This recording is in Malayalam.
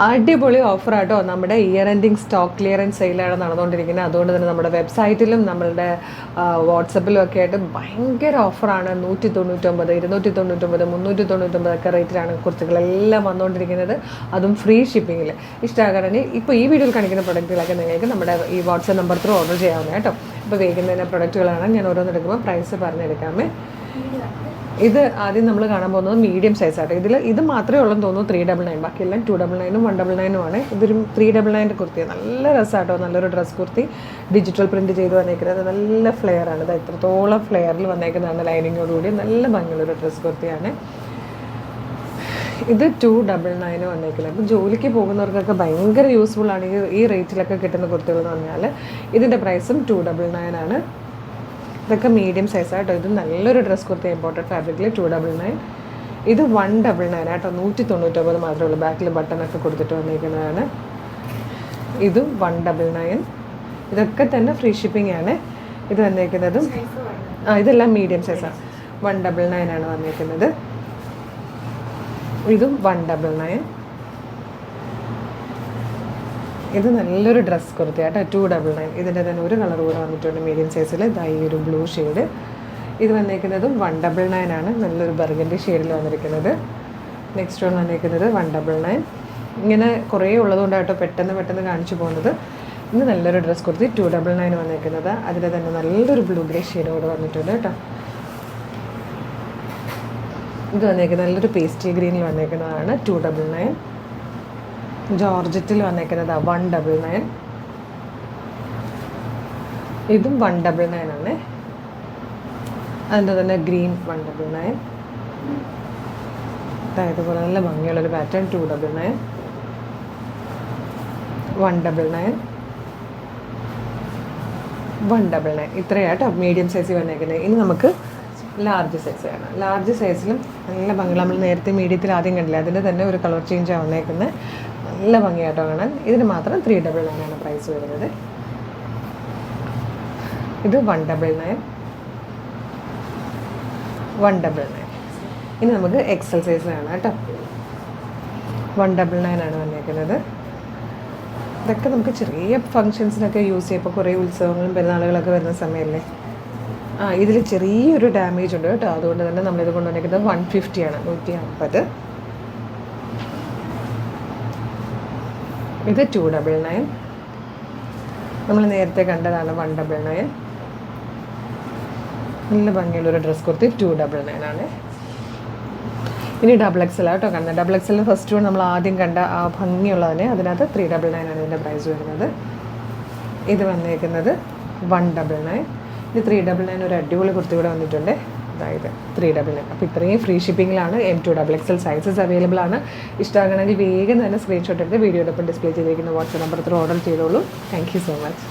അടിപൊളി ഓഫറാട്ടോ. നമ്മുടെ ഇയർ എൻഡിങ് സ്റ്റോക്ക് ക്ലിയറൻസ് സെയിലാണ് നടന്നുകൊണ്ടിരിക്കുന്നത്. അതുകൊണ്ട് തന്നെ നമ്മുടെ വെബ്സൈറ്റിലും നമ്മളുടെ വാട്സപ്പിലും ഒക്കെ ആയിട്ട് ഭയങ്കര ഓഫറാണ്. 199, 299, 399 ഒക്കെ റേറ്റിലാണ് കുർത്തികളെല്ലാം വന്നുകൊണ്ടിരിക്കുന്നത്. അതും ഫ്രീ ഷിപ്പിങ്ങിൽ. ഇഷ്ടമാകണമെങ്കിൽ ഇപ്പോൾ ഈ വീഡിയോയിൽ കാണിക്കുന്ന പ്രൊഡക്റ്റുകളൊക്കെ നിങ്ങൾക്ക് നമ്മുടെ ഈ വാട്സപ്പ് നമ്പർ ത്രൂ ഓർഡർ ചെയ്യാവുന്ന കേട്ടോ. ഇപ്പോൾ വേഗം പ്രൊഡക്റ്റുകളാണ് ഞാൻ ഓരോന്നെടുക്കുമ്പോൾ പ്രൈസ് പറഞ്ഞെടുക്കാമേ. ഇത് ആദ്യം നമ്മൾ കാണാൻ പോകുന്നത് മീഡിയം സൈസാട്ടോ. ഇത് മാത്രമേ ഉള്ളൂ തോന്നുന്നു 399. ബാക്കിയെല്ലാം 299ഉം 199ഉം ആണ്. ഇതൊരു 399 കുർത്തിയാണ്. നല്ല രസമാട്ടോ, നല്ലൊരു ഡ്രസ് കുർത്തി. ഡിജിറ്റൽ പ്രിൻറ്റ് ചെയ്ത് വന്നേക്കുന്നത് നല്ല ഫ്ലെയറാണ്. ഇത് എത്രത്തോളം ഫ്ലെയറിൽ വന്നേക്കുന്നതാണ് ലൈനിങ്ങോടുകൂടി. നല്ല ഭംഗിയുള്ളൊരു ഡ്രസ് കുർത്തിയാണ്. ഇത് 299 വന്നേക്കുന്നത്. അപ്പോൾ ജോലിക്ക് പോകുന്നവർക്കൊക്കെ ഭയങ്കര യൂസ്ഫുള്ളാണ് ഈ റേറ്റിലൊക്കെ കിട്ടുന്ന കുർത്തികൾ എന്ന് പറഞ്ഞാൽ. ഇതിൻ്റെ പ്രൈസും 299 ആണ്. ഇതൊക്കെ മീഡിയം സൈസാണ് കേട്ടോ. ഇത് നല്ലൊരു ഡ്രസ് കുർത്തി, ഇമ്പോർട്ടൻറ്റ് ഫാബ്രിക്കിൽ 299. ഇത് 199 ആട്ടോ. 199 മാത്രമേ ഉള്ളൂ. ബാക്കിൽ ബട്ടണൊക്കെ കൊടുത്തിട്ട് വന്നിരിക്കുന്നതാണ്. ഇതും 199. ഇതൊക്കെ തന്നെ ഫ്രീ ഷിപ്പിംഗ് ആണ്. ഇത് വന്നിരിക്കുന്നതും ഇതെല്ലാം മീഡിയം സൈസാണ്. 199 ആണ് വന്നിരിക്കുന്നത്. ഇതും 199. ഇത് നല്ലൊരു ഡ്രസ് കുർത്തിയാട്ടോ. 299. ഇതിൻ്റെ തന്നെ ഒരു കളർ കൂടെ വന്നിട്ടുണ്ട് മീഡിയം സൈസിൽ. ഇതായി ഒരു ബ്ലൂ ഷെയ്ഡ്. ഇത് വന്നിരിക്കുന്നതും 199 ആണ്. നല്ലൊരു ബർഗൻഡി ഷെയ്ഡിൽ വന്നിരിക്കുന്നത്. നെക്സ്റ്റ് വൺ വന്നിരിക്കുന്നത് 199. ഇങ്ങനെ കുറേ ഉള്ളതുകൊണ്ടാട്ടോ പെട്ടെന്ന് കാണിച്ചു പോകുന്നത്. ഇന്ന് നല്ലൊരു ഡ്രസ് കുർത്തി 299 വന്നിരിക്കുന്നത്. അതിൻ്റെ തന്നെ നല്ലൊരു ബ്ലൂ ഗ്രേ ഷെയ്ഡ് കൂടെ വന്നിട്ടുണ്ട് കേട്ടോ. ഇത് വന്നേക്കുന്നത് നല്ലൊരു പേസ്റ്റൽ ഗ്രീനിൽ വന്നേക്കുന്നതാണ് 299. ജോർജറ്റിൽ വന്നേക്കുന്നത് 199. ഇതും 199 ആണ്. അതിൻ്റെ തന്നെ ഗ്രീൻ 199. ഇതുപോലെ നല്ല ഭംഗിയുള്ളൊരു പാറ്റേൺ 299. 199. 199. ഇത്രയാട്ടോ മീഡിയം സൈസിൽ വന്നേക്കുന്നത്. ഇനി നമുക്ക് ലാർജ് സൈസ് വേണം. ലാർജ് സൈസിലും നല്ല ഭംഗി. നമ്മൾ നേരത്തെ മീഡിയത്തിൽ ആദ്യം കണ്ടില്ല, അതിൻ്റെ തന്നെ ഒരു കളർ ചേഞ്ചാണ് വന്നേക്കുന്നത്. നല്ല ഭംഗിയായിട്ടോ കാണാൻ. ഇതിന് മാത്രം 399 ആണ് പ്രൈസ് വരുന്നത്. ഇത് 199. 199. ഇനി നമുക്ക് എക്സൽ സൈസ് വേണം കേട്ടോ. 199 ആണ് വന്നേക്കുന്നത്. ഇതൊക്കെ നമുക്ക് ചെറിയ ഫങ്ഷൻസിനൊക്കെ യൂസ് ചെയ്യാം. ഇപ്പോൾ കുറേ ഉത്സവങ്ങളും പെരുന്നാളുകളൊക്കെ വരുന്ന സമയമല്ലേ. ഇതിൽ ചെറിയൊരു ഡാമേജ് ഉണ്ട് കേട്ടോ. അതുകൊണ്ട് തന്നെ നമ്മളിത് കൊണ്ടുവന്നിരിക്കുന്നത് 150 ആണ്. 150. ഇത് 299. നമ്മൾ നേരത്തെ കണ്ടതാണ് 199. നല്ല ഭംഗിയുള്ളൊരു ഡ്രസ് കുർത്തി 299 ആണ്. ഇനി XXL കേട്ടോ കാണുന്നത്. XXL ഫസ്റ്റ് വൺ നമ്മൾ ആദ്യം കണ്ട ആ ഭംഗിയുള്ളതിന് അതിനകത്ത് 399 ആണ് ഇതിൻ്റെ പ്രൈസ് വരുന്നത്. ഇത് വന്നിരിക്കുന്നത് 199. ഇത് 399 ഒരു അടിപൊളി കുർത്തി കൂടെ വന്നിട്ടുണ്ട്. അതായത് 399. അപ്പോൾ ഇത്രയും ഫ്രീ ഷിപ്പിങ്ങിലാണ്. M2 XXL സൈസസ് അവൈലബിൾ ആണ്. ഇഷ്ടമാകണമെങ്കിൽ വേഗം തന്നെ സ്ക്രീൻഷോട്ട് എടുത്ത് വീഡിയോടൊപ്പം ഡിസ്പ്ലേ ചെയ്തിരിക്കുന്ന വാട്സ്ആപ്പ് നമ്പർ ഓർഡർ ചെയ്തോളൂ. Thank you so much.